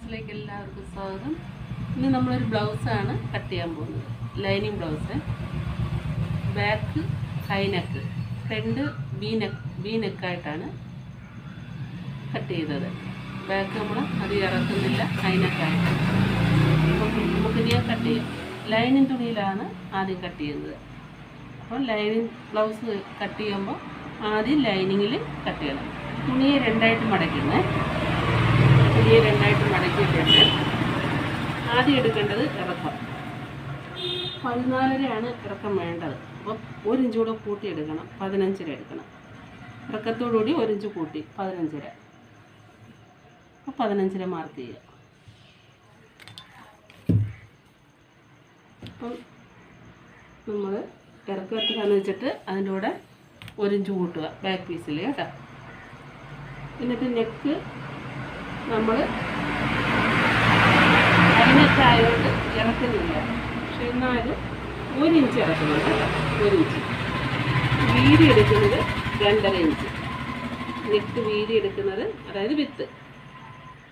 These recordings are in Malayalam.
ക്ലാസ്സിലേക്ക് എല്ലാവർക്കും സ്വാഗതം. ഇന്ന് നമ്മളൊരു ബ്ലൗസാണ് കട്ട് ചെയ്യാൻ പോകുന്നത്. Lining blouse, back high neck, front V നെക്കായിട്ടാണ് കട്ട് ചെയ്തത്. ബാക്ക് നമ്മൾ അത് ഇറക്കുന്നില്ല, ഹൈ നെക്കായിട്ട്. നമുക്ക് ഇനി കട്ട് ചെയ്യാം. ലൈനിങ് തുണിയിലാണ് ആദ്യം കട്ട് ചെയ്യുന്നത്. അപ്പോൾ ലൈനിങ് ബ്ലൗസ് കട്ട് ചെയ്യുമ്പോൾ ആദ്യം ലൈനിങ്ങിൽ കട്ട് ചെയ്യണം. തുണിയെ രണ്ടായിട്ട് മടക്കുന്നത്. തുണിയെ രണ്ടായിട്ട് മടക്കിയിട്ടുണ്ട്. ആദ്യം എടുക്കേണ്ടത് ഇറക്കം. 14.5 ഇറക്കം വേണ്ടത്. അപ്പോൾ 1 ഇഞ്ച് കൂടെ കൂട്ടി എടുക്കണം. 15.5 എടുക്കണം. ഇറക്കത്തോടുകൂടി 1 ഇഞ്ച് കൂട്ടി 15.5. അപ്പോൾ 15.5 മാർക്ക് ചെയ്യുക. അപ്പം നമ്മൾ ഇറക്കത്തിലാന്ന് വെച്ചിട്ട് അതിൻ്റെ കൂടെ 1 ഇഞ്ച് കൂട്ടുക ബാക്ക് പീസിൽ കേട്ടോ. എന്നിട്ട് നെക്ക് നമ്മൾ അതിനൊക്കെ ആയതുകൊണ്ട് ഇറക്കുന്നില്ല, പക്ഷെ എന്നാലും 1 ഇഞ്ച് ഇറക്കുന്നുണ്ട്. 1 ഇഞ്ച് വീതി എടുക്കുന്നത് 2.5 ഇഞ്ച്. നെക്ക് വീതി എടുക്കുന്നത്, അതായത് വിത്ത്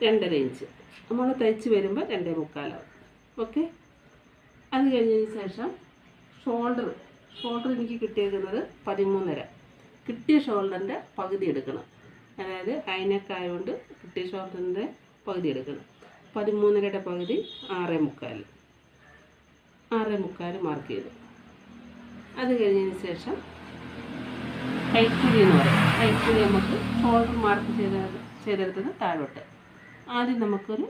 2.5 ഇഞ്ച്. നമ്മൾ തയ്ച്ച് വരുമ്പോൾ 2.25 ആവും. ഓക്കെ. അത് കഴിഞ്ഞതിന് ശേഷം ഷോൾഡർ എനിക്ക് കിട്ടിയിരിക്കുന്നത് 13.5. കിട്ടിയ ഷോൾഡറിൻ്റെ പകുതി എടുക്കണം. അതായത് ഹൈനെക്ക് ആയതുകൊണ്ട് കിട്ടിയ ഷോൾഡറിൻ്റെ പകുതി എടുക്കണം. 13.5 പകുതി 6.25 മാർക്ക് ചെയ്തു. അത് കഴിഞ്ഞതിന് ശേഷം കൈക്കുഴി എന്ന് പറയും. കൈക്കുഴി നമുക്ക് ഷോൾഡർ മാർക്ക് ചെയ്തെടുത്തത് താഴോട്ട്. ആദ്യം നമുക്കൊരു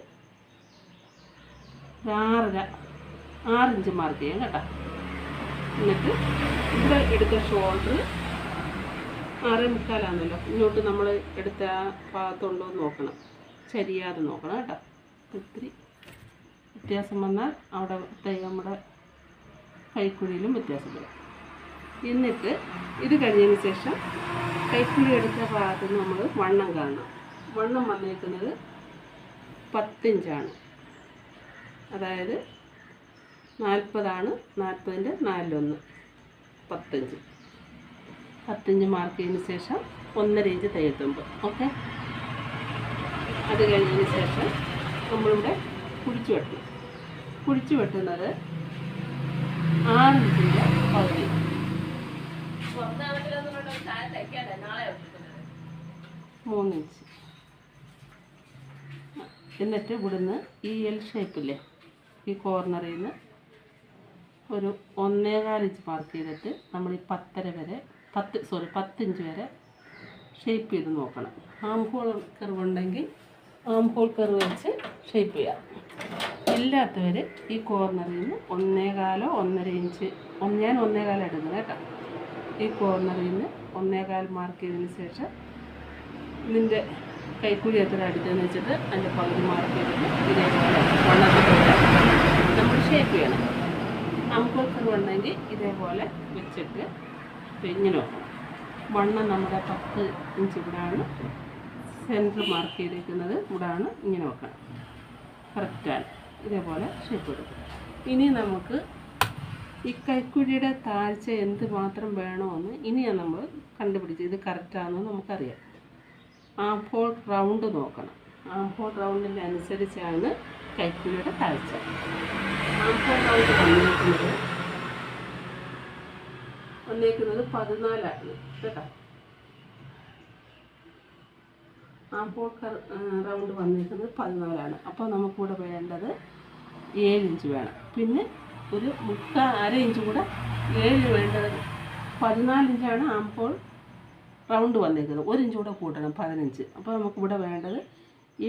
6 ഇഞ്ച് മാർക്ക് ചെയ്യാം കേട്ടോ. എന്നിട്ട് ഇവിടെ എടുത്ത ഷോൾഡർ 6.25 ആണല്ലോ. ഇങ്ങോട്ട് നമ്മൾ എടുത്ത ഭാഗത്തുണ്ടോ എന്ന് നോക്കണം, ശരിയാതെ നോക്കണം കേട്ടോ. ഒത്തിരി വ്യത്യാസം വന്നാൽ അവിടെ നമ്മുടെ കൈക്കുഴിയിലും വ്യത്യാസം വരും. എന്നിട്ട് ഇത് കഴിഞ്ഞതിന് ശേഷം കൈക്കുഴി എടുത്ത ഭാഗത്ത് നിന്ന് നമ്മൾ വണ്ണം കാണണം. വണ്ണം വന്നേക്കുന്നത് 10 ഇഞ്ചാണ്. അതായത് 40 ആണ്. 40ൻ്റെ 4/1 10 ഇഞ്ച്. 10 ഇഞ്ച് മാർക്ക് ചെയ്തതിന് ശേഷം 1.5 ഇഞ്ച് തയ്യൽത്തുമ്പ്. ഓക്കെ. അത് കഴിഞ്ഞതിന് ശേഷം നമ്മളിവിടെ കുഴിച്ചു വെട്ടുന്നത് 6 ഇഞ്ചിൻ്റെ പകുതി. 3 ഇഞ്ച്. എന്നിട്ട് ഇവിടുന്ന് ഈ എൽ ഷേപ്പില്ലേ, ഈ കോർണറിൽ നിന്ന് ഒരു 1.25 ഇഞ്ച് മാർക്ക് ചെയ്തിട്ട് നമ്മൾ ഈ 10 ഇഞ്ച് വരെ ഷേപ്പ് ചെയ്ത് നോക്കണം. ആം ഹോൾ കർവ് ഉണ്ടെങ്കിൽ ആം ഹോൾ കർവ് വെച്ച് ഷേപ്പ് ചെയ്യാം. ഇല്ലാത്തവർ ഈ കോർണറിൽ നിന്ന് 1.25 1.5 ഇഞ്ച്, ഞാൻ 1.25 എടുക്കുന്നത് കേട്ടോ. ഈ കോർണറിൽ നിന്ന് 1.25 മാർക്ക് ചെയ്തതിന് ശേഷം ഇതിൻ്റെ കൈക്കുഴി എത്ര അടുത്തെന്ന് വെച്ചിട്ട് അതിൻ്റെ പകുതി മാർക്ക് ചെയ്തിട്ട് ഇതേപോലെ വണ്ണത്തിലൂടെ നമ്മൾ ഷേപ്പ് ചെയ്യണം. ആം ഹോൾ കർവ് ഉണ്ടെങ്കിൽ ഇതേപോലെ വെച്ചിട്ട് ഇങ്ങനെ വെക്കണം. വണ്ണം നമ്മുടെ 10 ഇഞ്ച് ഇവിടെയാണ് സെൻറ്റർ മാർക്ക് ചെയ്തിരിക്കുന്നത്. ഇവിടെയാണ് ഇങ്ങനെ വെക്കണം. കറക്റ്റാണ്. ഇതേപോലെ ഷേപ്പ് എടുക്കും. ഇനി നമുക്ക് ഈ കൈക്കുഴിയുടെ താഴ്ച എന്ത് മാത്രം വേണമെന്ന് ഇനിയാണ് നമ്മൾ കണ്ടുപിടിച്ച് ഇത് കറക്റ്റാണെന്ന് നമുക്കറിയാം. ആം ഹോൾ റൗണ്ട് നോക്കണം. ആം ഹോൾ റൗണ്ടിൻ്റെ അനുസരിച്ചാണ് കൈക്കുഴിയുടെ താഴ്ച. ആം ഹോൾ റൗണ്ട് വന്നേക്കുന്നത് 14 കേട്ടോ. ആം ഹോൾ റൗണ്ട് വന്നേക്കുന്നത് 14. അപ്പോൾ നമുക്കിവിടെ വേണ്ടത് 7 ഇഞ്ച് വേണം. പിന്നെ ഒരു 1/2 ഇഞ്ച് കൂടെ 7 വേണ്ടത്. 14 ഇഞ്ചാണ് ആം ഹോൾ റൗണ്ട് വന്നേക്കുന്നത്. 1 ഇഞ്ച് കൂടെ കൂട്ടണം, 15. അപ്പോൾ നമുക്കിവിടെ വേണ്ടത്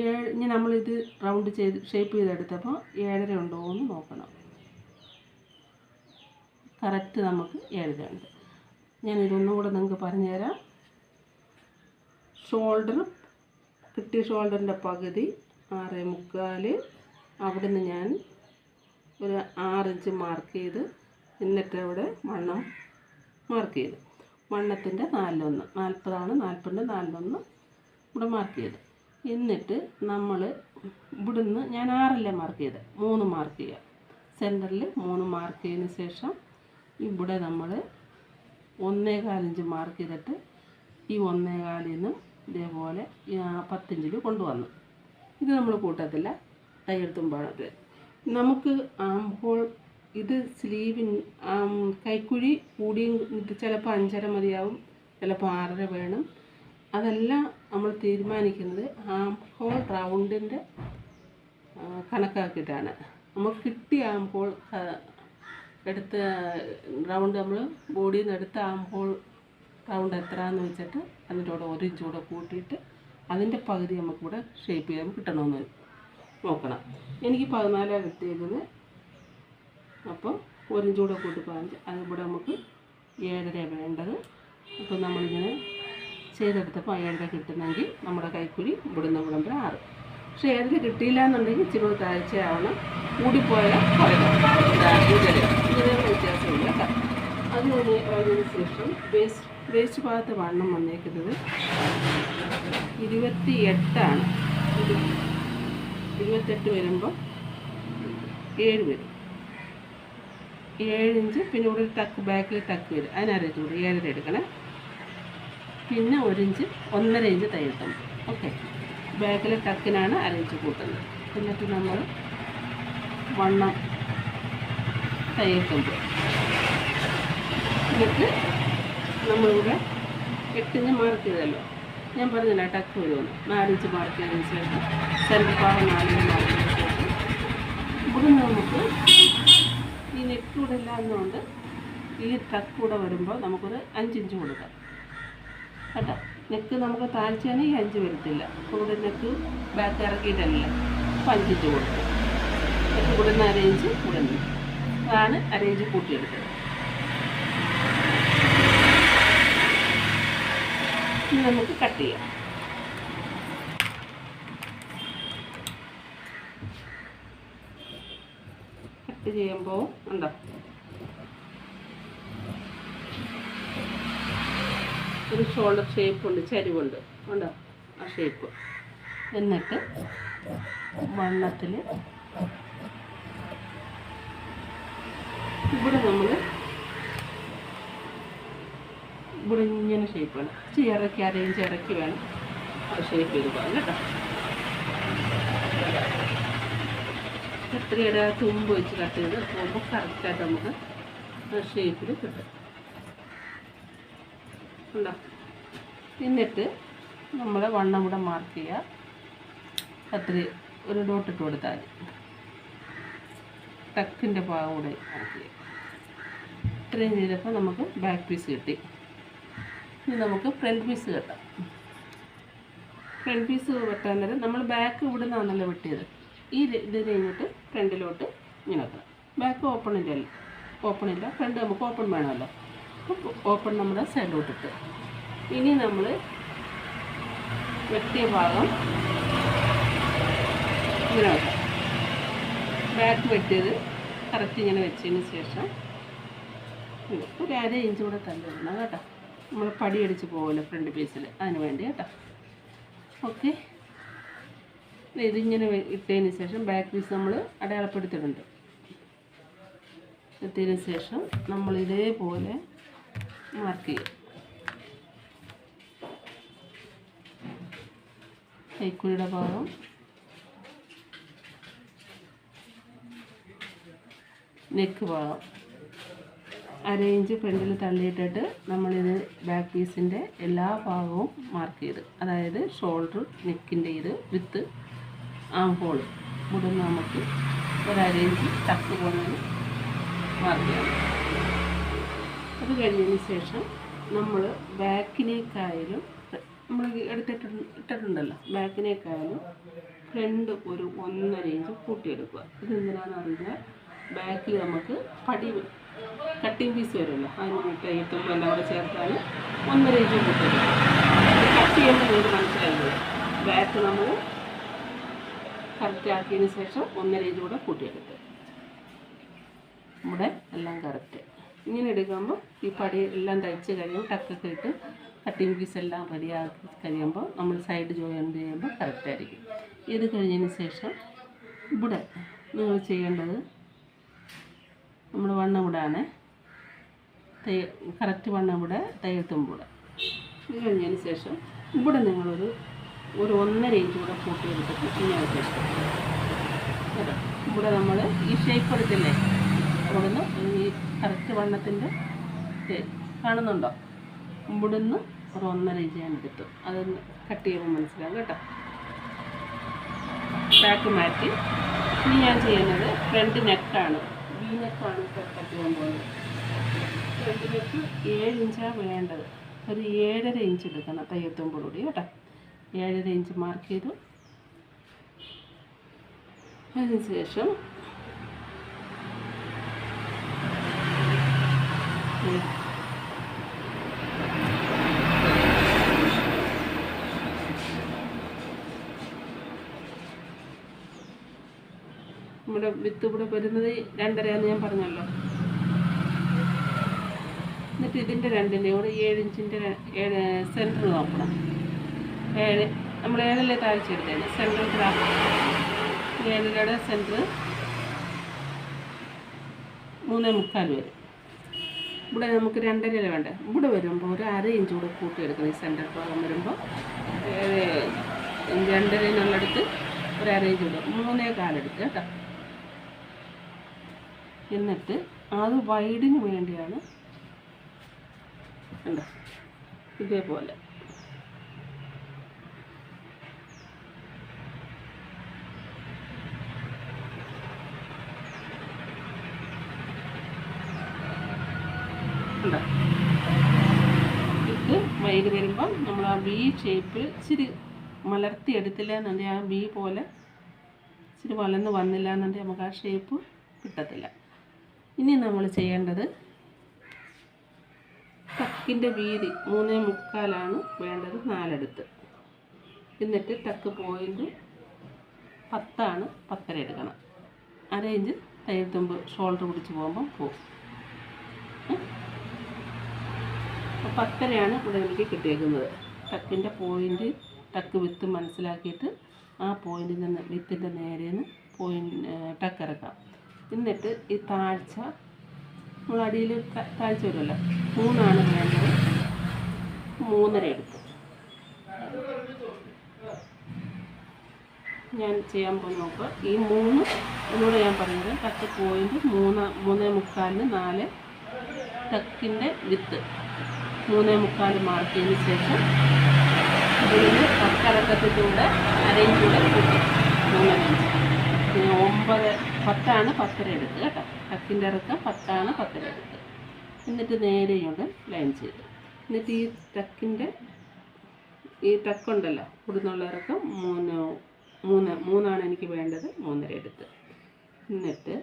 7. ഇനി നമ്മളിത് റൗണ്ട് ചെയ്ത് ഷേപ്പ് ചെയ്തെടുത്തപ്പോൾ 7.5 ഉണ്ടോ എന്ന് നോക്കണം. കറക്റ്റ് നമുക്ക് 7.5 ഉണ്ട്. ഞാനിതൊന്നും കൂടെ നിങ്ങൾക്ക് പറഞ്ഞുതരാം. ഷോൾഡർ, കിട്ടിയ ഷോൾഡറിൻ്റെ പകുതി 6.25. അവിടുന്ന് ഞാൻ ഒരു 6 ഇഞ്ച് മാർക്ക് ചെയ്ത്, എന്നിട്ട് അവിടെ വണ്ണം മാർക്ക് ചെയ്തു. വണ്ണത്തിൻ്റെ 4/1, 40 ആണ്. 40ൻ്റെ 4/1 ഇവിടെ മാർക്ക് ചെയ്ത്. എന്നിട്ട് നമ്മൾ ഇവിടുന്ന് ഞാൻ 6 മാർക്ക് ചെയ്ത് 3 മാർക്ക് ചെയ്യുക. സെൻറ്ററിൽ 3 മാർക്ക് ചെയ്തതിന് ശേഷം ഇവിടെ നമ്മൾ 1.25 ഇഞ്ച് മാർക്ക് ചെയ്തിട്ട് ഈ 1.25 നിന്നും ഇതേപോലെ 10 ഇഞ്ചിൽ കൊണ്ടുവന്നു. ഇത് നമ്മൾ കൂട്ടത്തില്ല. തയ്യെടുത്തുമ്പോഴത് നമുക്ക് ആം ഹോൾ ഇത് സ്ലീവിൻ കൈക്കുഴി കൂടിയും ചിലപ്പോൾ 5.5 മതിയാവും, ചിലപ്പോൾ 6.5 വേണം. അതെല്ലാം നമ്മൾ തീരുമാനിക്കുന്നത് ആം ഹോൾ റൗണ്ടിൻ്റെ കണക്കാക്കിയിട്ടാണ്. നമുക്ക് കിട്ടിയ ആം ഹോൾ എടുത്ത റൗണ്ട് നമ്മൾ ബോഡിയിൽ നിന്ന് എടുത്ത ആം ഹോൾ റൗണ്ട് എത്രയാണെന്ന് വെച്ചിട്ട് അതിൻ്റെ കൂടെ 1 ഇഞ്ച് കൂടെ കൂട്ടിയിട്ട് അതിൻ്റെ പകുതി നമുക്കിവിടെ ഷേപ്പ് ചെയ്യാൻ കിട്ടണമെന്ന് നോക്കണം. എനിക്ക് 14 കിട്ടിയത്. അപ്പോൾ 1 ഇഞ്ച് കൂടെ കൂട്ടി 15, അതിവിടെ നമുക്ക് 7.5 വേണ്ടത്. അപ്പോൾ നമ്മളിങ്ങനെ ചെയ്തെടുത്തപ്പോൾ 7.5 കിട്ടുന്നെങ്കിൽ നമ്മുടെ കൈക്കുഴി ഇവിടുന്ന് 6. പക്ഷേ 7.5 കിട്ടിയില്ല എന്നുണ്ടെങ്കിൽ ഇച്ചിരി താഴ്ചയാവണം, കൂടിപ്പോയാൽ ഇങ്ങനെ വ്യത്യാസമില്ല കേട്ടോ. അത് കഴിഞ്ഞതിന് ശേഷം വേസ്റ്റ് ഭാഗത്ത് വണ്ണം വന്നേക്കുന്നത് 28 28 വരുമ്പോൾ 7 വരും. 7 ഇഞ്ച്. പിന്നെ ഇവിടെ ടക്ക് ബാക്കിൽ ടക്ക് വരും, അതിനറിയിച്ചു കൂടി 7.5 എടുക്കണേ. പിന്നെ 1 ഇഞ്ച് 1.5 ഇഞ്ച് തയ്യത്തുമ്പോൾ ഓക്കെ. ബാക്കിലെ ടക്കിനാണ് 1/2 ഇഞ്ച് കൂട്ടുന്നത്. എന്നിട്ട് നമ്മൾ വണ്ണം തയ്യത്തുമ്പോൾ എന്നിട്ട് നമ്മളിവിടെ 8 ഇഞ്ച് മാർക്ക് ചെയ്തല്ലോ, ഞാൻ പറഞ്ഞില്ല ടക്ക് വരുമെന്ന്. 4 ഇഞ്ച് മാർക്ക് ചെയ്തതിന് ശേഷം സെൻറ്റർ ഭാഗം 4 ഇഞ്ച് മാർക്ക് ചെയ്തതിന് ശേഷം ഇവിടെ നമുക്ക് ഈ നെക്ക് കൂടെ ഇല്ലാത്തതുകൊണ്ട് ഈ ടക്ക് കൂടെ വരുമ്പോൾ നമുക്കൊരു 5 ഇഞ്ച് കൊടുക്കാം കേട്ടോ. നെക്ക് നമുക്ക് താഴ്ചയാണെങ്കിൽ 5 വരത്തില്ല. ഇവിടെ നെക്ക് ബാക്ക് ഇറക്കിയിട്ടല്ല, അപ്പോൾ 5 ഇഞ്ച് കൊടുക്കും. നെക്ക് ഇവിടെ നിന്ന് 1/2 ഇഞ്ച് കൂടെ നിന്ന് അതാണ് 1/2 ഇഞ്ച് കൂട്ടിയെടുത്തത്. ഇനി നമുക്ക് കട്ട് ചെയ്യാം. കട്ട് ചെയ്യുമ്പോൾ ഉണ്ടോ ഒരു ഷോൾഡർ ഷേപ്പുണ്ട്, ചരിവുണ്ട്, ഉണ്ടോ ആ ഷേപ്പ്. എന്നിട്ട് വണ്ണത്തിൽ ഇവിടെ നമ്മൾ ഇവിടെ ഇങ്ങനെ ഷേപ്പ് വേണം, ഇറക്കി 1/2 ഇഞ്ച് ഇറക്കി വേണം അത് ഷേപ്പ് ചെയ്ത് പോകാം കേട്ടോ. കത്രിയുടെ തുമ്പ് വെച്ച് കട്ട് ചെയ്ത് പോകുമ്പോൾ കറക്റ്റായിട്ട് നമുക്ക് ഷേപ്പിൽ കിട്ടും ഉണ്ടോ. എന്നിട്ട് നമ്മൾ വണ്ണം കൂടെ മാർക്ക് ചെയ്യുക. കത്രി ഒരു ഡോട്ട് ഇട്ട് കൊടുത്താൽ ടക്കിൻ്റെ ഭാഗം കൂടെ മാർക്ക് ചെയ്യുക. ഇത്രയും ചെയ്തപ്പോൾ നമുക്ക് ബാക്ക് പീസ് കിട്ടി. ഇനി നമുക്ക് ഫ്രണ്ട് പീസ് കെട്ടാം. ഫ്രണ്ട് പീസ് വെട്ടാൻ നേരം നമ്മൾ ബാക്ക് ഇവിടെ നിന്നാണല്ലോ വെട്ടിയത്, ഈ ഇത് കഴിഞ്ഞിട്ട് ഫ്രണ്ടിലോട്ട് ഇങ്ങനെ വെക്കണം. ബാക്ക് ഓപ്പണില്ല, ഫ്രണ്ട് നമുക്ക് ഓപ്പൺ വേണമല്ലോ. ഓപ്പൺ നമ്മുടെ സൈഡിലോട്ടിട്ട് ഇനി നമ്മൾ വെട്ടിയ ഭാഗം ഇങ്ങനെ വെക്കാം. ബാക്ക് വെട്ടിയത് കറക്റ്റ് ഇങ്ങനെ വെച്ചതിന് ശേഷം ഒരു 1/2 ഇഞ്ച് കൂടെ തല്ലിടണം കേട്ടോ. നമ്മൾ പടിയടിച്ച് പോകുമല്ലോ ഫ്രണ്ട് പീസിൽ, അതിന് വേണ്ടി കേട്ടോ. ഓക്കെ, ഇതിങ്ങനെ ഇട്ടതിന് ശേഷം ബാക്ക് പീസ് നമ്മൾ അടയാളപ്പെടുത്തിയിട്ടുണ്ട്. എത്തിയതിന് ശേഷം നമ്മൾ ഇതേപോലെ മാർക്ക് ചെയ്യും. കൈക്കുഴിയുടെ ഭാഗം നെക്ക് ഭാഗം 1/2 ഇഞ്ച് ഫ്രണ്ടിൽ തള്ളിയിട്ടിട്ട് നമ്മളിത് ബാക്ക് പീസിൻ്റെ എല്ലാ ഭാഗവും മാർക്ക് ചെയ്ത്, അതായത് ഷോൾഡർ നെക്കിൻ്റെ ഇത് വിത്ത് ആം ഹോൾ ഇവിടെ നമുക്ക് 1/2 ഇഞ്ച് ടക്ക് പോകുന്നതിന് മാർക്ക് ചെയ്യണം. അത് കഴിഞ്ഞതിന് ശേഷം നമ്മൾ ബാക്കിനേക്കായാലും നമ്മൾ ഇട്ടിട്ടുണ്ടല്ലോ, ബാക്കിനേക്കായാലും ഫ്രണ്ട് ഒരു 1.5 ഇഞ്ച് കൂട്ടിയെടുക്കുക. ഇതെന്തിനാണെന്ന് അറിഞ്ഞാൽ ബാക്കിൽ നമുക്ക് പടി കട്ടിങ് പീസ് വരുമല്ലോ, അതിന് തയ്യത്തുമ്പോൾ എല്ലാം കൂടെ ചേർത്താണ് 1.5 ഇഞ്ച് കൂട്ടിയെടുക്കുക. കട്ട് ചെയ്യുമ്പോൾ നിങ്ങൾക്ക് മനസ്സിലായില്ലേ, ബാക്ക് നമ്മൾ കറക്റ്റ് ആക്കിയതിന് ശേഷം 1.5 ഇഞ്ച് കൂടെ കൂട്ടിയെടുത്ത് ഇവിടെ എല്ലാം കറക്റ്റ്. ഇങ്ങനെ എടുക്കുമ്പോൾ ഈ പടി എല്ലാം തയ്ച്ച് കഴിയുമ്പോൾ ടക്കൊക്കെ ഇട്ട് കട്ടിങ് പീസ് എല്ലാം റെഡിയാക്കി കഴിയുമ്പോൾ നമ്മൾ സൈഡ് ജോയിൻ ചെയ്യുമ്പോൾ കറക്റ്റായിരിക്കും. ഇത് കഴിഞ്ഞതിന് ശേഷം ഇവിടെ നിങ്ങൾ ചെയ്യേണ്ടത് നമ്മൾ വണ്ണം ഇവിടെയാണ് കറക്റ്റ് വണ്ണം ഇവിടെ തയ്യത്തുമ്പോൾ. ഇത് കഴിഞ്ഞതിന് ശേഷം ഇവിടെ നിങ്ങളൊരു 1.5 ഇഞ്ച് കൂടെ കൂട്ടിയെടുത്തിട്ട് ഇങ്ങനെ ശേഷം കേട്ടോ. ഇവിടെ നമ്മൾ ഈ ഷേപ്പ് എടുത്തില്ലേ, ഇവിടുന്ന് ഈ കറക്റ്റ് വണ്ണത്തിൻ്റെ കാണുന്നുണ്ടോ, ഇവിടുന്ന് ഒരു 1.5 ഇഞ്ച് ഞാൻ എടുത്തു. അതൊന്ന് കട്ട് ചെയ്യുമ്പോൾ മനസ്സിലാവും കേട്ടോ. ബാക്ക് മാറ്റി ഇനി ഞാൻ ചെയ്യുന്നത് ഫ്രണ്ട് നെക്കാണ്, വി നെക്കാണ് കട്ട് ചെയ്യാൻ പോകുന്നത്. ഫ്രണ്ട് നെക്ക് 7 ഇഞ്ചാണ് വേണ്ടത്. ഒരു 7.5 ഇഞ്ച് എടുക്കണം തയ്യത്തുമ്പോഴുകൂടി കേട്ടോ. 7.5 ഇഞ്ച് മാർക്ക് ചെയ്തു. അതിനുശേഷം നമ്മുടെ വിത്ത് ഇവിടെ വരുന്നത് 2.5 ഞാൻ പറഞ്ഞല്ലോ. എന്നിട്ട് ഇതിൻ്റെ രണ്ടിൻ്റെ കൂടെ 7 ഇഞ്ചിൻ്റെ സെൻറ്റർ നോക്കണം. 7 നമ്മൾ 7 താഴ്ചയെടുത്തത് സെൻറ്റർ 7യുടെ സെൻറ്റർ 3.25 വരും. ഇവിടെ നമുക്ക് 2.5 വേണ്ട. ഇവിടെ വരുമ്പോൾ ഒരു 1/2 ഇഞ്ച് കൂടെ കൂട്ടിയെടുക്കണം. ഈ സെൻറ്റർ ഭാഗം വരുമ്പോൾ 2.5 ഒരു 1/2 ഇഞ്ച് കൂടെ 3.25 എടുത്ത് കേട്ടോ. എന്നിട്ട് അത് വൈഡിന് വേണ്ടിയാണ് കണ്ടോ, ഇതേപോലെ കണ്ടോ. ഇത് വൈഡ് വരുമ്പം നമ്മൾ ആ വി ഷേപ്പിൽ ഇച്ചിരി മലർത്തി എടുത്തില്ല എന്നുണ്ടെങ്കിൽ ആ വി പോലെ ഇച്ചിരി വളർന്ന് വന്നില്ല എന്നുണ്ടെങ്കിൽ നമുക്ക് ആ ഷേപ്പ് കിട്ടത്തില്ല. ഇനി നമ്മൾ ചെയ്യേണ്ടത് ടക്കിൻ്റെ വീതി 3.25 വേണ്ടത്, 4 എടുത്ത്. എന്നിട്ട് ടക്ക് പോയിൻ്റ് 10 10.5 എടുക്കണം. 1/2 ഇഞ്ച് തയ്യൽ തുമ്പ് ഷോൾഡർ പിടിച്ച് പോകുമ്പം പോകും. 10.5 ഇവിടെ എനിക്ക് കിട്ടിയേക്കുന്നത്. ടക്കിൻ്റെ പോയിൻ്റ് ടക്ക് വിത്ത് മനസ്സിലാക്കിയിട്ട് ആ പോയിൻറ്റിൽ നിന്ന് വിത്തിൻ്റെ നേരെന്ന് ടക്ക് ഇറക്കാം. എന്നിട്ട് ഈ താഴ്ച നമ്മൾ അടിയിൽ താഴ്ച വരുമല്ലോ, 3 വേണ്ടത്. 3.5 എടുത്തു. ഞാൻ ചെയ്യാൻ പോകുന്ന നോക്കുക. ഈ 3 എന്നൂടെ ഞാൻ പറയുന്നത് ടക്ക് പോയിൻ്റ് 3.25 4 ടക്കിൻ്റെ വിത്ത് 3.25 മാർക്ക് ചെയ്തതിന് ശേഷം ഇതിന് ടക്കിറക്കത്തിലൂടെ 1/2 ഇഞ്ച് കൂടെ കൂട്ടി 3.5 ഇഞ്ച്. 9 10 10.5 എടുത്ത് കേട്ടോ. ടക്കിൻ്റെ ഇറക്കം 10 10.5 എടുത്ത്. എന്നിട്ട് നേരെയുണ്ട് ലൈൻ ചെയ്ത്. എന്നിട്ട് ഈ ടക്കിൻ്റെ ഈ ടക്കുണ്ടല്ലോ, ഇവിടുന്നുള്ള ഇറക്കം 3 എനിക്ക് വേണ്ടത്. 3.5 എടുത്ത്. എന്നിട്ട്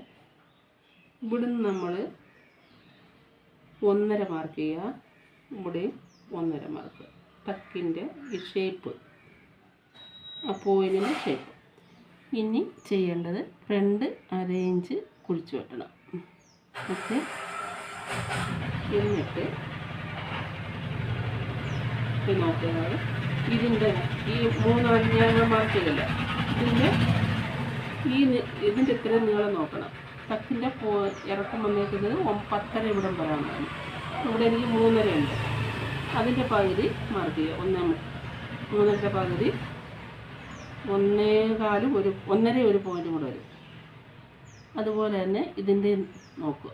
ഇവിടുന്ന് നമ്മൾ 1.5 മാർക്ക് ചെയ്യുക. ഇവിടെയും 1.5 മാർക്ക്. ടക്കിൻ്റെ ഈ ഷേപ്പ്, ആ പോയിൻറ്റിൻ്റെ ഷേപ്പ്. ഇനി ചെയ്യേണ്ടത് ഫ്രണ്ട് 1/2 ഇഞ്ച് കുഴിച്ച് വെട്ടണം. ഓക്കെ. എന്നിട്ട് നോക്കുന്നത് ഇതിൻ്റെ ഈ 3 ഞാൻ മാർക്ക് ചെയ്തില്ല, ഇതിൻ്റെ ഇത്രയും നീളം നോക്കണം. ടക്കിൻ്റെ ഇറക്കം വന്നേക്കുന്നത് 10.5 ഇവിടം വരാനാണ്. ഇവിടെ എനിക്ക് 3.5 ഉണ്ട്. അതിൻ്റെ പകുതി മാർക്ക് ചെയ്യുക. 3.5 പകുതി 1.25 1.5 പോയിൻ്റ് കൂടെ വരും. അതുപോലെ തന്നെ ഇതിൻ്റെ നോക്കുക,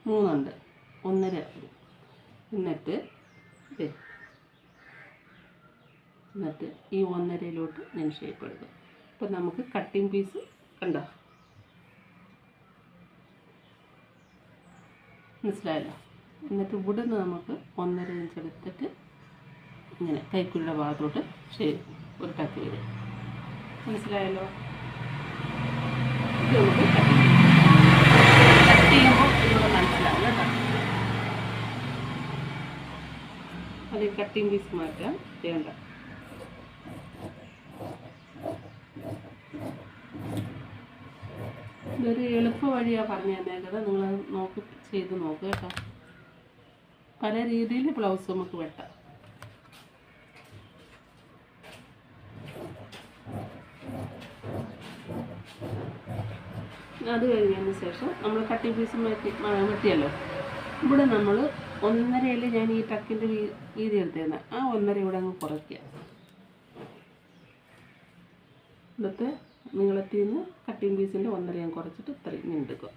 3 ഉണ്ട്, 1.5 വരും. എന്നിട്ട് ഈ 1.5 ഞാൻ ഷേപ്പ് എടുക്കും. അപ്പോൾ നമുക്ക് കട്ടിങ് പീസ് കണ്ടോ, മനസ്സിലായല്ലോ. എന്നിട്ട് ഇവിടുന്ന് നമുക്ക് 1.5 ഇഞ്ച് എടുത്തിട്ട് ഇങ്ങനെ കൈക്കുഴിയുടെ ഭാഗത്തോട്ട് ഒരു ടക്ക് വരും. മനസ്സിലായല്ലോ. ഇത് നമുക്ക് കട്ട് ചെയ്യുമ്പോൾ ഇതിലൂടെ മനസ്സിലാവും കേട്ടോ. അത് കട്ടിങ് പീസ് മാറ്റാം. ചെയ്യണ്ട. ഇതൊരു എളുപ്പ വഴിയാണ് പറഞ്ഞു തന്നേക്കത്. നിങ്ങളത് ചെയ്ത് നോക്കുക കേട്ടോ. പല രീതിയിൽ ബ്ലൗസ് നമുക്ക് വെട്ടാം. അത് കഴിഞ്ഞതിന് ശേഷം നമ്മൾ കട്ടിങ് പീസ് വെട്ടിയല്ലോ. ഇവിടെ നമ്മൾ 1.5 ഞാൻ ഈ ടക്കിൻ്റെ വീതി എടുത്തിരുന്നത്, ആ 1.5 ഇവിടെ അങ്ങ് കുറയ്ക്കുക. ഇവിടുത്തെ നീളത്തിൽ നിന്ന് കട്ടിങ് പീസിൻ്റെ 1.5 ഞാൻ കുറച്ചിട്ട് ഇത്രയും നീണ്ടെടുക്കുക.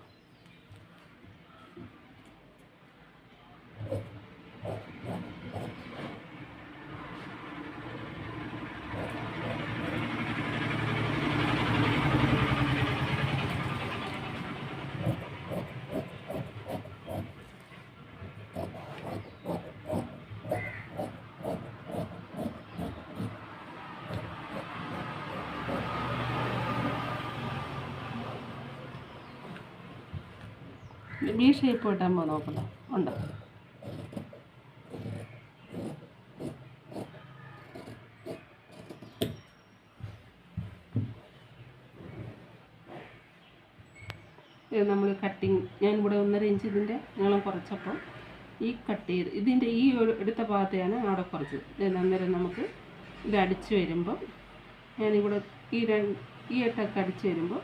ബി ഷേപ്പ് ഇട്ടാകുമ്പോൾ നോക്കണം ഉണ്ടോ? ഇത് നമ്മൾ കട്ടിങ് ഞാനിവിടെ 1.5 ഇഞ്ച് ഇതിൻ്റെ നീളം കുറച്ചപ്പോൾ ഈ കട്ട് ചെയ്ത് ഇതിൻ്റെ ഈ എടുത്ത ഭാഗത്തെയാണ് അവിടെ കുറച്ചത്. അന്നേരം നമുക്ക് ഇത് അടിച്ച് വരുമ്പോൾ ഞാനിവിടെ ഈ എട്ടൊക്കെ അടിച്ച് വരുമ്പോൾ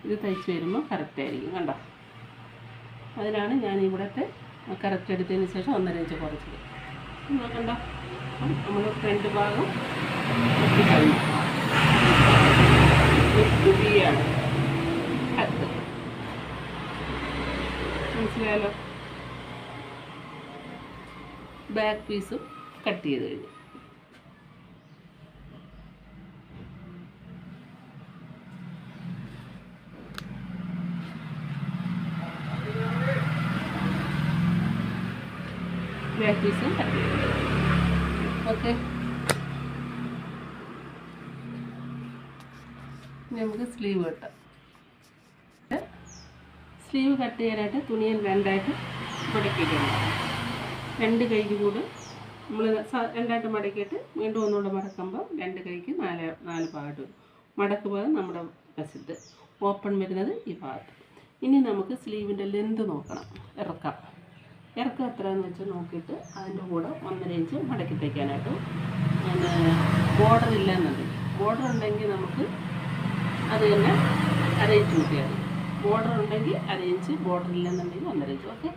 ഇത് തയ്ച്ച് വരുമ്പോൾ കറക്റ്റായിരിക്കും. കണ്ടോ? അതിനാണ് ഞാൻ ഇവിടുത്തെ കറക്റ്റ് എടുത്തതിന് ശേഷം 1.5 ഇഞ്ച് കുറച്ചത്. നോക്കണ്ട, നമ്മൾ ഫ്രണ്ട് ഭാഗം കഴിഞ്ഞു. ആണ് കത്ത് മനസ്സിലായാലോ? ബാക്ക് പീസും കട്ട് ചെയ്ത് കഴിഞ്ഞു. ബാക്ക് പീസും കട്ട് ചെയ്ത് ഓക്കെ. നമുക്ക് സ്ലീവ് കെട്ടാം. സ്ലീവ് കട്ട് ചെയ്യാനായിട്ട് തുണിയിൽ രണ്ടായിട്ട് മടക്കിയിട്ടുണ്ട്. 2 കൈക്ക് കൂടെ നമ്മൾ രണ്ടായിട്ട് മടക്കിയിട്ട് വീണ്ടും ഒന്നുകൂടെ മടക്കുമ്പോൾ 2 കൈക്ക് 4 ഭാഗം മടക്ക് ഭാഗം നമ്മുടെ വശത്ത്, ഓപ്പൺ വരുന്നത് ഈ ഭാഗത്ത്. ഇനി നമുക്ക് സ്ലീവിൻ്റെ ലെന്ത് നോക്കണം. ഇറക്കം എത്രയെന്ന് വെച്ചാൽ നോക്കിയിട്ട് അതിൻ്റെ കൂടെ 1.5 ഇഞ്ച് മടക്കി തയ്ക്കാനായിട്ട് ബോർഡർ ഇല്ലയെന്നുണ്ടെങ്കിൽ, ബോർഡർ ഉണ്ടെങ്കിൽ നമുക്ക് അത് തന്നെ 1/2 ഇഞ്ച് കൂട്ടിയാൽ മതി. ബോർഡർ ഉണ്ടെങ്കിൽ 1/2 ഇഞ്ച്, ബോർഡർ ഇല്ലെന്നുണ്ടെങ്കിൽ 1.5 ഇഞ്ച്. ഓക്കെ.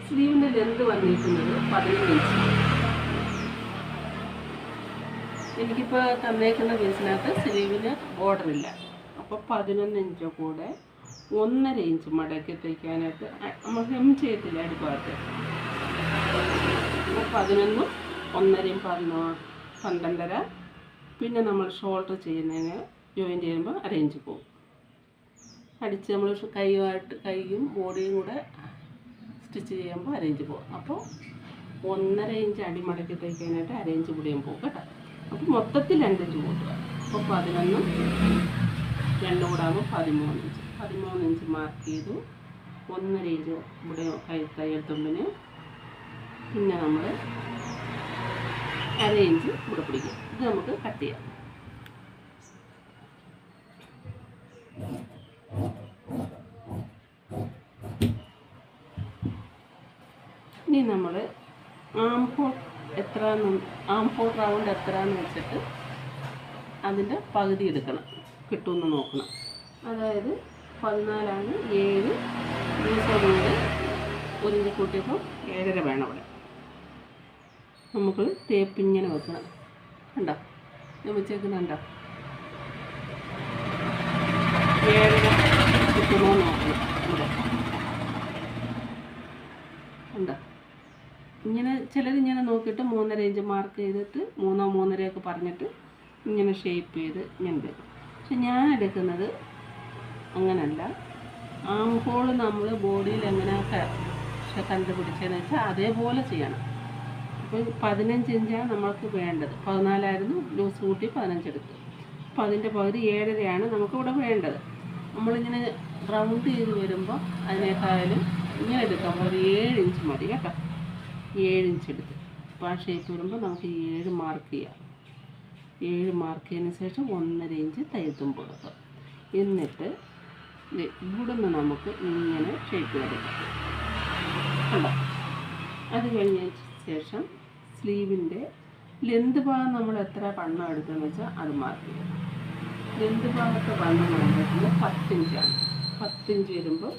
സ്ലീവിൻ്റെ ലെന്ത് വന്നിരിക്കുന്നത് 15 ഇഞ്ച്. എനിക്കിപ്പോൾ തന്നേക്കുന്ന പീസിനകത്ത് സ്ലീവിന് ബോർഡർ ഇല്ല. അപ്പോൾ 11 ഇഞ്ച് കൂടെ 1.5 ഇഞ്ച് മടക്കി തയ്ക്കാനായിട്ട് നമ്മൾ ഹെം ചെയ്യത്തില്ല അടുപ്പാകത്ത്. അപ്പോൾ 11, 1.5, 12.5. പിന്നെ നമ്മൾ ഷോൾഡർ ചെയ്യുന്നതിന് ജോയിൻ ചെയ്യുമ്പോൾ 1/2 ഇഞ്ച് പോകും. അടിച്ച് നമ്മൾ കൈയും ബോഡിയും കൂടെ സ്റ്റിച്ച് ചെയ്യുമ്പോൾ 1/2 ഇഞ്ച് പോകും. അപ്പോൾ 1.5 ഇഞ്ച് അടി മടക്കി തയ്ക്കാനായിട്ട് 1/2 ഇഞ്ച് കൂടിയും പോകും കേട്ടോ. അപ്പോൾ മൊത്തത്തിൽ 2 ഇഞ്ച് കൂട്ടുക. അപ്പോൾ 11, 2 കൂടാകുമ്പോൾ 13 ഇഞ്ച്. 13 ഇഞ്ച് മാർക്ക് ചെയ്തു. 1.5 ഇഞ്ച് ഇവിടെ തയ്യൽ തുമ്പിന്. പിന്നെ നമ്മൾ 1/2 ഇഞ്ച് ഇവിടെ പിടിക്കും. ഇത് നമുക്ക് കട്ട് ചെയ്യാം. ഇനി നമ്മൾ ആം ഹോൾ റൗണ്ട് എത്രയെന്ന് വെച്ചിട്ട് അതിൻ്റെ പകുതി എടുക്കണം, കിട്ടുമെന്ന് നോക്കണം. അതായത് 14 7 ദിവസമൂടെ 1 ഇഞ്ച് കൂട്ടിയപ്പോൾ 7.5 വേണം. അവിടെ നമുക്ക് ടേപ്പ് ഇങ്ങനെ വെക്കണം. കണ്ടോ? ഞാൻ വെച്ചേക്കുന്നുണ്ടോ? 7.5 കിട്ടുമോ നോക്കണം. ഇവിടെ കണ്ടോ? ഇങ്ങനെ ചിലരിങ്ങനെ നോക്കിയിട്ട് 3.5 ഇഞ്ച് മാർക്ക് ചെയ്തിട്ട് 3 3.5 പറഞ്ഞിട്ട് ഇങ്ങനെ ഷേപ്പ് ചെയ്ത് ഇങ്ങനെ തരും. പക്ഷെ ഞാൻ എടുക്കുന്നത് അങ്ങനല്ല. ആം ഹോൾ നമ്മൾ ബോഡിയിൽ എങ്ങനെയൊക്കെ കണ്ടുപിടിച്ചതെന്ന് വെച്ചാൽ അതേപോലെ ചെയ്യണം. അപ്പോൾ 15 ഇഞ്ചാണ് നമ്മൾക്ക് വേണ്ടത്. 14 ലൂസ് കൂട്ടി 15 എടുത്ത്. അപ്പോൾ അതിൻ്റെ പകുതി 7.5 നമുക്കിവിടെ വേണ്ടത്. നമ്മളിങ്ങനെ റൗണ്ട് ചെയ്ത് വരുമ്പോൾ അതിനേക്കാളും ഇങ്ങനെ എടുക്കാം. ഒരു 7 ഇഞ്ച് മതി കേട്ടോ. 7 ഇഞ്ച് എടുത്ത് അപ്പോൾ ആ ഷേപ്പ് വരുമ്പോൾ നമുക്ക് 7 മാർക്ക് ചെയ്യാം. 7 മാർക്ക് ചെയ്തതിന് ശേഷം 1.5 ഇഞ്ച് തയ്യത്തുമ്പ് കൊടുക്കുക. എന്നിട്ട് ഇവിടെ നിന്ന് നമുക്ക് ഇങ്ങനെ ഷേപ്പ് കൊടുക്കാം. കണ്ടോ? അത് കഴിഞ്ഞ ശേഷം സ്ലീവിൻ്റെ ലെന്ത് ഭാഗം നമ്മൾ എത്ര വണ്ണം എടുക്കുകയെന്ന് വെച്ചാൽ അത് മാർക്ക് ചെയ്യാം. ലെന്ത് ഭാഗത്ത് വണ്ണം എടുക്കുന്നത് 10 ഇഞ്ചാണ്. 10 ഇഞ്ച് വരുമ്പോൾ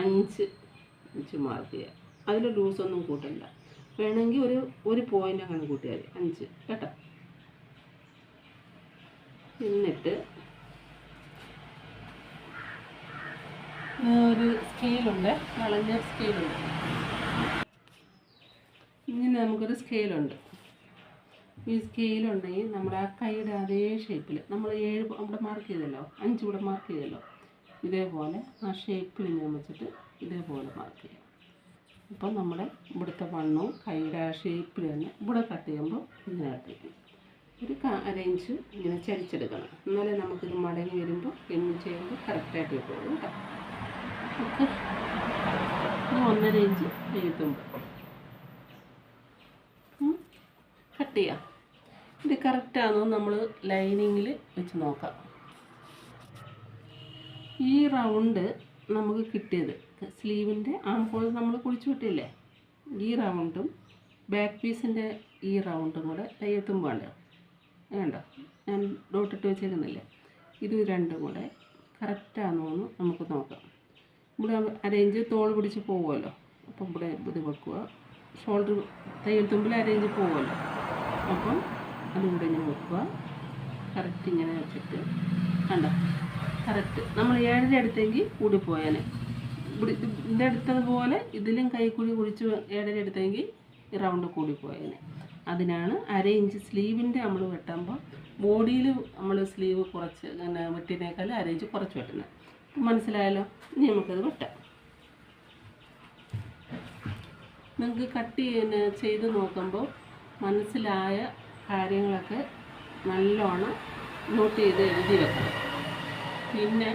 5 ഇഞ്ച് മാർക്ക് ചെയ്യുക. അതിൽ ലൂസൊന്നും കൂട്ടണ്ട. വേണമെങ്കിൽ ഒരു പോയിൻ്റ് അങ്ങനെ കൂട്ടിയാൽ 5 കേട്ടോ. എന്നിട്ട് ഒരു സ്കെയിലുണ്ട്, വളഞ്ഞ സ്കെയിലുണ്ട്. ഇങ്ങനെ നമുക്കൊരു സ്കെയിലുണ്ട്. ഈ സ്കെയിലുണ്ടെങ്കിൽ നമ്മുടെ ആ കൈയുടെ അതേ ഷേപ്പിൽ നമ്മൾ 7 ഇവിടെ മാർക്ക് ചെയ്തല്ലോ, 5 ഇവിടെ മാർക്ക് ചെയ്തല്ലോ, ഇതേപോലെ ആ ഷേപ്പിൽ ഇങ്ങനെ വെച്ചിട്ട് ഇതേപോലെ മാർക്ക് ചെയ്യാം. അപ്പം നമ്മുടെ ഇവിടുത്തെ വണ്ണവും കൈയുടെ ആ ഷേപ്പിൽ തന്നെ ഇവിടെ കട്ട് ചെയ്യുമ്പോൾ ഇങ്ങനെ കട്ട് ചെയ്യും. ഒരു 1/2 ഇഞ്ച് ഇങ്ങനെ ചരിച്ചെടുക്കണം, എന്നാലേ നമുക്കിത് മടങ്ങി വരുമ്പോൾ എന്നും ചെയ്യുമ്പോൾ കറക്റ്റായിട്ട് കിട്ടുള്ളൂ കേട്ടോ. ഓക്കെ, 1.5 ഇഞ്ച് എഴുതുമ്പോൾ കട്ട് ചെയ്യാം. ഇത് കറക്റ്റാണോ നമ്മൾ ലൈനിങ്ങിൽ വെച്ച് നോക്കാം. ഈ റൗണ്ട് നമുക്ക് കിട്ടിയത് സ്ലീവിൻ്റെ ആം ഹോൾ നമ്മൾ കുഴിച്ചു വിട്ടില്ലേ, ഈ റൗണ്ടും ബാക്ക് പീസിൻ്റെ ഈ റൗണ്ടും കൂടെ തയ്യെത്തുമ്പോൾ വേണ്ട ഞാൻ ഡോട്ടിട്ട് വെച്ചേക്കുന്നില്ലേ, ഇത് രണ്ടും കൂടെ കറക്റ്റാണോ എന്ന് നമുക്ക് നോക്കാം. ഇവിടെ 1/2 ഇഞ്ച് തോൾ പിടിച്ച് പോകുമല്ലോ, അപ്പം ഇവിടെ ഇത് വെക്കുക. ഷോൾഡർ തയ്യെത്തുമ്പോൾ 1/2 ഇഞ്ച് പോകുമല്ലോ, അപ്പം അതുകൂടെ ഇങ്ങനെ വെക്കുക. കറക്റ്റ് ഇങ്ങനെ വെച്ചിട്ട് കണ്ടോ, കറക്റ്റ് നമ്മൾ 7 എടുത്തെങ്കിൽ കൂടിപ്പോയാൽ ഇതിൻ്റെ എടുത്തതുപോലെ ഇതിലും കൈക്കുഴി കുഴിച്ച് 7 എടുത്തെങ്കിൽ ഈ റൗണ്ട് കൂടിപ്പോയാൽ. അതിനാണ് 1/2 ഇഞ്ച് സ്ലീവിൻ്റെ നമ്മൾ വെട്ടുമ്പോൾ ബോഡിയിൽ നമ്മൾ സ്ലീവ് കുറച്ച് ഇങ്ങനെ വെട്ടിനേക്കാൾ 1/2 ഇഞ്ച് കുറച്ച് വെട്ടുന്നത്. മനസ്സിലായല്ലോ? ഇനി നമുക്കത് വെട്ടാം. നിങ്ങൾക്ക് കട്ട് ചെയ്ത് നോക്കുമ്പോൾ മനസ്സിലായ കാര്യങ്ങളൊക്കെ നല്ലോണം നോട്ട് ചെയ്ത് എഴുതി വെക്കണം. പിന്നെ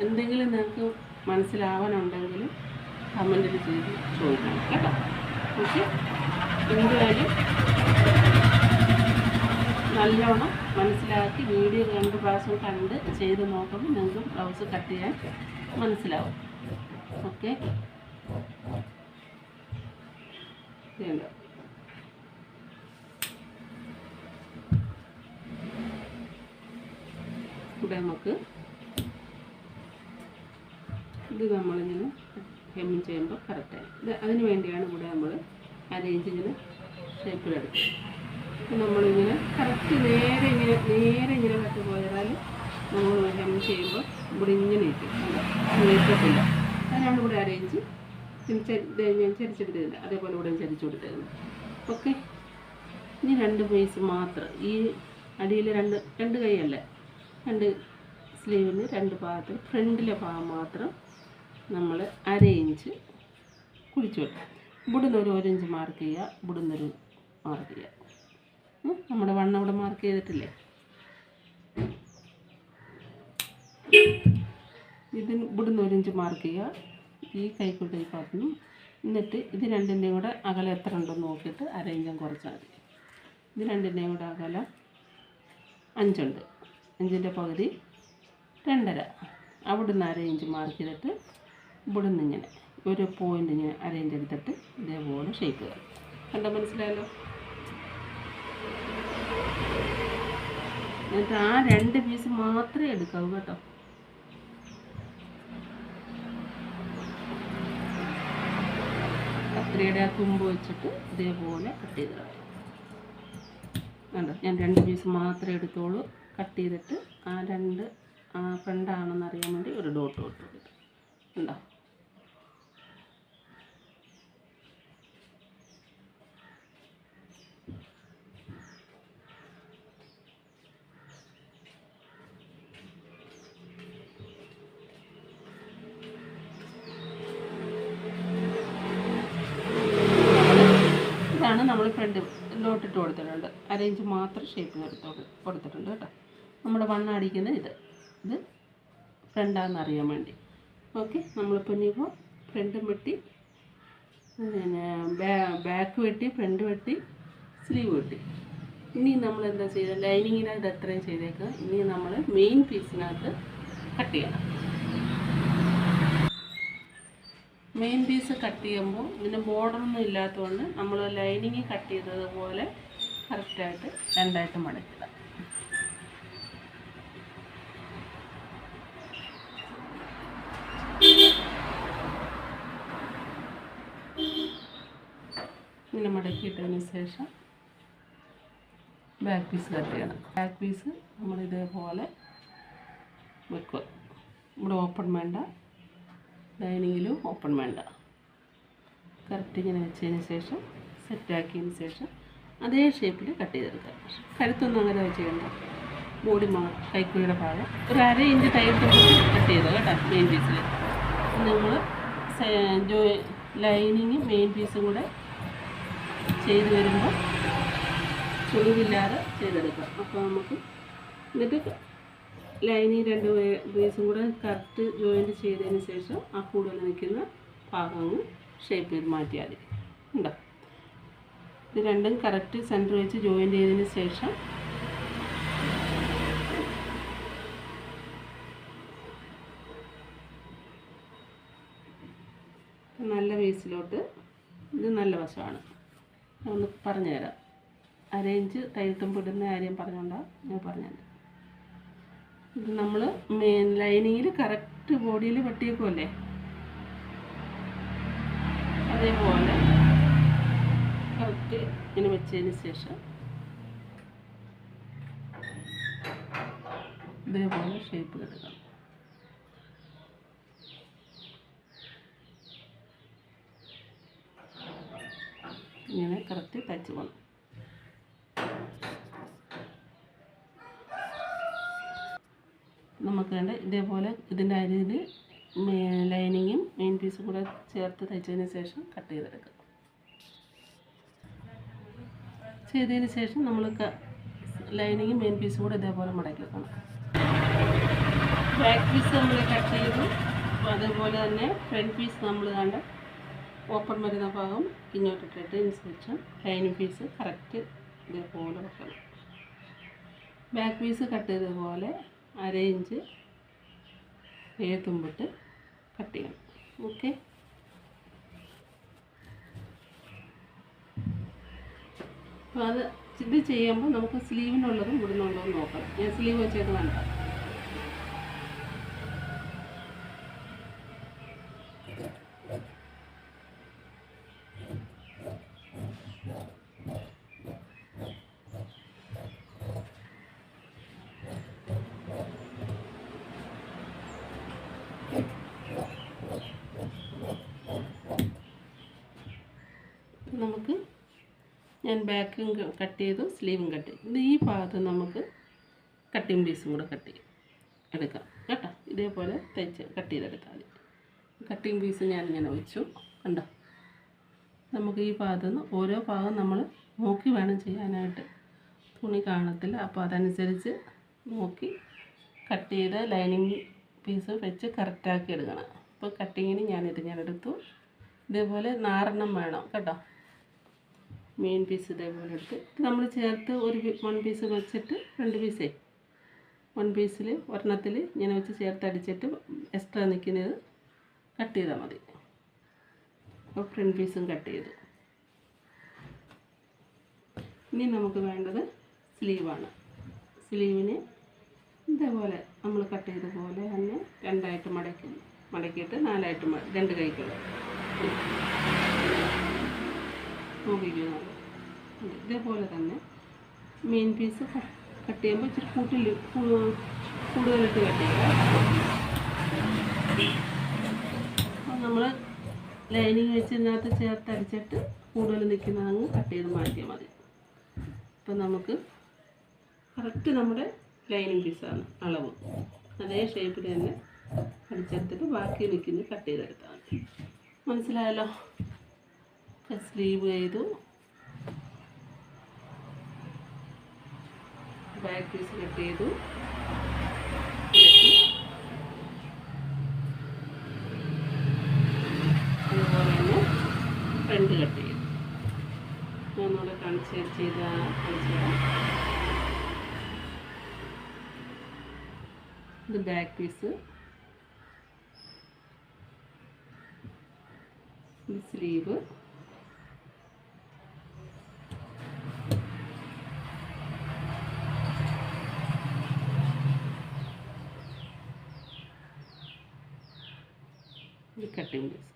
എന്തെങ്കിലും നിങ്ങൾക്ക് മനസ്സിലാവാനുണ്ടെങ്കിൽ കമൻറ്റിൽ ചെയ്ത് ചോദിക്കണം കേട്ടോ. ഓക്കെ, എന്തായാലും നല്ലോണം മനസ്സിലാക്കി വീഡിയോ 2 പ്രാവശ്യം കണ്ട് ചെയ്ത് നോക്കുമ്പോൾ നിങ്ങൾക്ക് ബ്ലൗസ് കട്ട് ചെയ്യാൻ മനസ്സിലാവും. ഓക്കെ, വേണ്ട ഇവിടെ നമുക്ക് ഇത് നമ്മളിങ്ങനെ ഹെമ്മിങ് ചെയ്യുമ്പോൾ കറക്റ്റായി. ഇത് അതിന് വേണ്ടിയാണ് ഇവിടെ നമ്മൾ 1/2 ഇഞ്ച് ഇങ്ങനെ ഷേപ്പിലെടുക്കുക. നമ്മളിങ്ങനെ കറക്റ്റ് നേരെ ഇങ്ങനെ കട്ട് പോയാൽ നമ്മൾ ഹെം ചെയ്യുമ്പോൾ ഇവിടെ ഇങ്ങനെ ഇരിക്കും, നീക്കത്തില്ല. അതിനാണ് ഇവിടെ 1/2 ഇഞ്ച് ഞാൻ ചരിച്ചെടുത്തതില്ല, അതേപോലെ ഇവിടെ ചരിച്ചു കൊടുത്തത്. ഓക്കെ, ഇനി 2 പീസ് മാത്രം. ഈ അടിയിൽ രണ്ട് കൈയല്ലേ, 2 സ്ലീവിന് 2 ഭാഗത്ത് ഫ്രണ്ടിലെ ഭാഗം മാത്രം നമ്മൾ 1/2 ഇഞ്ച് കുഴിച്ചു വെക്കും. ഇവിടുന്ന് ഒരു 1 ഇഞ്ച് മാർക്ക് ചെയ്യുക, ഇവിടുന്നൊരു മാർക്ക് ചെയ്യുക. നമ്മുടെ വണ്ണം ഇവിടെ മാർക്ക് ചെയ്തിട്ടില്ലേ, ഇതിന് ഇവിടുന്ന് 1 ഇഞ്ച് മാർക്ക് ചെയ്യുക, ഈ കൈക്കുട്ടി ഭാഗത്തുനിന്നും. എന്നിട്ട് ഇത് രണ്ടിൻ്റെയും കൂടെ അകലം എത്ര ഉണ്ടെന്ന് നോക്കിയിട്ട് 1/2 ഇഞ്ചും കുറച്ചാൽ മതി. ഇത് രണ്ടിൻ്റെയും കൂടെ അകലം 5 ഉണ്ട്, 5ൻ്റെ പകുതി 2.5. അവിടുന്ന് 1/2 ഇഞ്ച് മാർക്ക് ചെയ്തിട്ട് ഇവിടുന്ന് ഇങ്ങനെ ഒരു പോയിൻ്റ് ഇങ്ങനെ 1/2 ഇഞ്ച് എടുത്തിട്ട് ഇതേപോലെ ഷേപ്പ് ചെയ്യാം. കണ്ടോ, മനസ്സിലായല്ലോ? എന്നിട്ട് ആ 2 പീസ് മാത്രമേ എടുക്കാവൂ കേട്ടോ. കത്രിയുടെ ആ തുമ്പ് വെച്ചിട്ട് ഇതേപോലെ കട്ട് ചെയ്ത് കളയാം. കണ്ടോ, ഞാൻ 2 പീസ് മാത്രമേ എടുത്തോളൂ. കട്ട് ചെയ്തിട്ട് ആ 2 ഫ്രണ്ടാണെന്ന് അറിയാൻ വേണ്ടി ഒരു ഡോട്ട് കൊടുത്തു. ഉണ്ടോ, ഇതാണ് നമ്മൾ ഫ്രണ്ട് ഡോട്ടിട്ട് കൊടുത്തിട്ടുണ്ട്. 1/2 ഇഞ്ച് മാത്രം ഷേപ്പിന് കൊടുത്തിട്ടുണ്ട് കേട്ടോ. നമ്മുടെ വണ്ണം അടിക്കുന്നത് ഇത് ഫ്രണ്ടാണെന്ന് അറിയാൻ വേണ്ടി. ഓക്കെ, നമ്മളിപ്പോൾ ഇനിയിപ്പോൾ ഫ്രണ്ടും വെട്ടി, പിന്നെ ബാക്ക് വെട്ടി, ഫ്രണ്ട് വെട്ടി, സ്ലീവ് വെട്ടി. ഇനി നമ്മൾ എന്താ ചെയ്യുക, ലൈനിങ്ങിനകത്ത് എത്രയും ചെയ്തേക്കുക. ഇനി നമ്മൾ മെയിൻ പീസിനകത്ത് കട്ട് ചെയ്യണം. മെയിൻ പീസ് കട്ട് ചെയ്യുമ്പോൾ ഇതിന് ബോർഡറൊന്നും ഇല്ലാത്തതുകൊണ്ട് നമ്മൾ ലൈനിങ് കട്ട് ചെയ്തതുപോലെ കറക്റ്റായിട്ട് 2ആയിട്ട് മടക്കില്ല. ഇങ്ങനെ മടക്കിയിട്ടതിന് ശേഷം ബാക്ക് പീസ് കട്ട് ചെയ്യണം. ബാക്ക് പീസ് നമ്മൾ ഇതേപോലെ വെക്കുക. ഇവിടെ ഓപ്പൺ വേണ്ട, ലൈനിങ്ങിലും ഓപ്പൺ വേണ്ട. കറക്റ്റ് ഇങ്ങനെ വെച്ചതിന് ശേഷം സെറ്റാക്കിയതിന് ശേഷം അതേ ഷേപ്പിൽ കട്ട് ചെയ്തെടുക്കുക. കഴുത്തൊന്നും അങ്ങനെ ചെയ്യണ്ട. ബോഡി കൈക്കുഴിയുടെ ഭാഗം ഒരു 1/2 ഇഞ്ച് ടൈറ്റ് കട്ട് ചെയ്തോ കേട്ടോ. മെയിൻ പീസിൽ നമ്മൾ ലൈനിങ്ങും മെയിൻ പീസും കൂടെ ചെയ്ത് വരുമ്പോൾ ചുളിവില്ലാതെ ചെയ്തെടുക്കാം. അപ്പോൾ നമുക്ക് എന്നിട്ട് ലൈനിങ് 2 പീസും കൂടെ കറക്റ്റ് ജോയിൻറ്റ് ചെയ്തതിന് ശേഷം ആ കൂടുതൽ നിൽക്കുന്ന ഭാഗം ഷേപ്പ് ചെയ്ത് മാറ്റിയാൽ മതി. ഉണ്ടോ? ഇത് രണ്ടും കറക്റ്റ് സെൻറ്റർ വെച്ച് ജോയിൻറ്റ് ചെയ്തതിന് ശേഷം നല്ല പീസിലോട്ട് ഇത് നല്ല വശമാണ്. ഒന്ന് പറഞ്ഞുതരാം. 1/2 ഇഞ്ച് തയ്യൽത്തുമ്പ് ഇടുന്ന കാര്യം പറഞ്ഞുകൊണ്ടാണ് ഞാൻ പറഞ്ഞത്. ഇത് നമ്മൾ ലൈനിങ്ങിൽ കറക്റ്റ് ബോഡിയിൽ വെട്ടിയേക്കുമല്ലേ, അതേപോലെ കറക്റ്റ് ഇങ്ങനെ വെച്ചതിന് ശേഷം ഇതേപോലെ ഷേപ്പ് എടുക്കണം. ഇങ്ങനെ കറക്റ്റ് തയ്ച്ച് പോകണം. നമുക്ക് വേണ്ട ഇതേപോലെ ഇതിൻ്റെ അരിയിൽ ലൈനിങ്ങും മെയിൻ പീസും കൂടെ ചേർത്ത് തയ്ച്ചതിന് ശേഷം കട്ട് ചെയ്തെടുക്കുക. ചെയ്തതിന് ശേഷം നമ്മൾ ലൈനിങ്ങും മെയിൻ പീസും കൂടെ ഇതേപോലെ മടക്കി വെക്കണം. ബാക്ക് പീസ് നമ്മൾ കട്ട് ചെയ്തു. അതേപോലെ തന്നെ ഫ്രണ്ട് പീസ് നമ്മൾ കണ്ട ഓപ്പൺ വരുന്ന ഭാഗം ഇങ്ങോട്ടിട്ടതിന് ശേഷം ലൈനിങ് പീസ് കറക്റ്റ് ഇതേപോലെ വെക്കണം. ബാക്ക് പീസ് കട്ട് ചെയ്തതുപോലെ 1/2 ഇഞ്ച് തുമ്പിട്ട് കട്ട് ചെയ്യണം. ഓക്കെ. അപ്പോൾ ഇത് ചെയ്യുമ്പോൾ നമുക്ക് സ്ലീവിനുള്ളതും ഇവിടുന്നുള്ളതും നോക്കണം. ഞാൻ സ്ലീവ് വെച്ചേക്ക് വേണ്ട. നമുക്ക് ഞാൻ ബാക്കും കട്ട് ചെയ്തു, സ്ലീവും കട്ട് ചെയ്തു. ഇത് ഈ ഭാഗത്ത് നമുക്ക് കട്ടിങ് പീസും കൂടെ എടുക്കാം കേട്ടോ. ഇതേപോലെ കട്ട് ചെയ്തെടുത്താൽ മതി. കട്ടിങ് പീസ് ഞാനിങ്ങനെ വെച്ചു. കണ്ടോ? നമുക്ക് ഈ ഭാഗത്തു നിന്ന് ഓരോ ഭാഗം നമ്മൾ നോക്കി വേണം ചെയ്യാനായിട്ട്. തുണി കാണത്തില്ല, അപ്പോൾ അതനുസരിച്ച് നോക്കി കട്ട് ചെയ്ത് ലൈനിങ് പീസ് വെച്ച് കറക്റ്റാക്കി എടുക്കണം. അപ്പോൾ കട്ടിങ്ങിന് ഞാൻ എടുത്തു. ഇതേപോലെ 4 വേണം കേട്ടോ. മെയിൻ പീസ് ഇതേപോലെ എടുത്ത് നമ്മൾ ചേർത്ത് 1 പീസ് വെച്ചിട്ട് 2 പീസേ 1 പീസിൽ ഒരെണ്ണത്തിൽ ഇങ്ങനെ വെച്ച് ചേർത്ത് അടിച്ചിട്ട് എക്സ്ട്രാ നിൽക്കുന്നത് കട്ട് ചെയ്താൽ മതി. അപ്പോൾ ഫ്രണ്ട് പീസും കട്ട് ചെയ്തു. ഇനി നമുക്ക് വേണ്ടത് സ്ലീവാണ്. സ്ലീവിന് ഇതേപോലെ നമ്മൾ കട്ട് ചെയ്ത പോലെ തന്നെ 2ആയിട്ട് മടക്കിയിട്ട് 4ആയിട്ട് 2 കൈക്കുള്ള നോക്കിക്കുന്നത്. ഇതേപോലെ തന്നെ മെയിൻ പീസ് കട്ട് ചെയ്യുമ്പോൾ ഇച്ചിരി കൂടുതലിട്ട് കട്ട് ചെയ്യുക. അപ്പോൾ നമ്മൾ ലൈനിങ് വെച്ച് ഇതിനകത്ത് ചേർത്ത് അടിച്ചിട്ട് കൂടുതൽ നിൽക്കുന്നതങ്ങ് കട്ട് ചെയ്ത് മാറ്റിയാൽ മതി. അപ്പം നമുക്ക് കറക്റ്റ് നമ്മുടെ ലൈനിങ് പീസാണ് അളവ്. അതേ ഷേപ്പിൽ തന്നെ അടിച്ചെടുത്തിട്ട് ബാക്കി നിൽക്കുന്നത് കട്ട് ചെയ്തെടുത്താൽ മതി. മനസ്സിലായല്ലോ? സ്ലീവ് ചെയ്തു, ബാക്ക് പീസ് കട്ട് ചെയ്തു, അതുപോലെ തന്നെ ഫ്രണ്ട് കട്ട് ചെയ്തു. ഞാനിവിടെ കാണിച്ചു തരാം. ഇത് ബാക്ക് പീസ്, ഇത് സ്ലീവ്, ഇത് കട്ടിങ് പീസ്.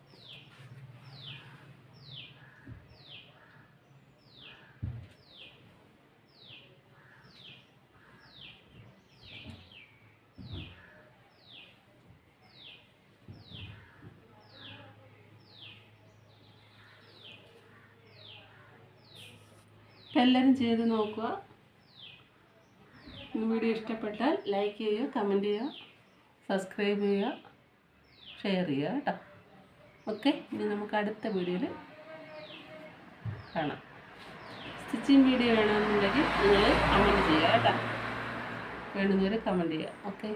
അപ്പം എല്ലാവരും ചെയ്ത് നോക്കുക. വീഡിയോ ഇഷ്ടപ്പെട്ടാൽ ലൈക്ക് ചെയ്യുക, കമൻറ്റ് ചെയ്യുക, സബ്സ്ക്രൈബ് ചെയ്യുക, ഷെയർ ചെയ്യുക കേട്ടോ. ഓക്കെ, ഇനി നമുക്ക് അടുത്ത വീഡിയോയിൽ കാണാം. സ്റ്റിച്ചിങ് വീഡിയോ വേണമെന്നുണ്ടെങ്കിൽ നിങ്ങൾ കമൻറ്റ് ചെയ്യുക കേട്ടോ. വേണ്ടുന്നവർ കമൻറ്റ് ചെയ്യുക. ഓക്കെ.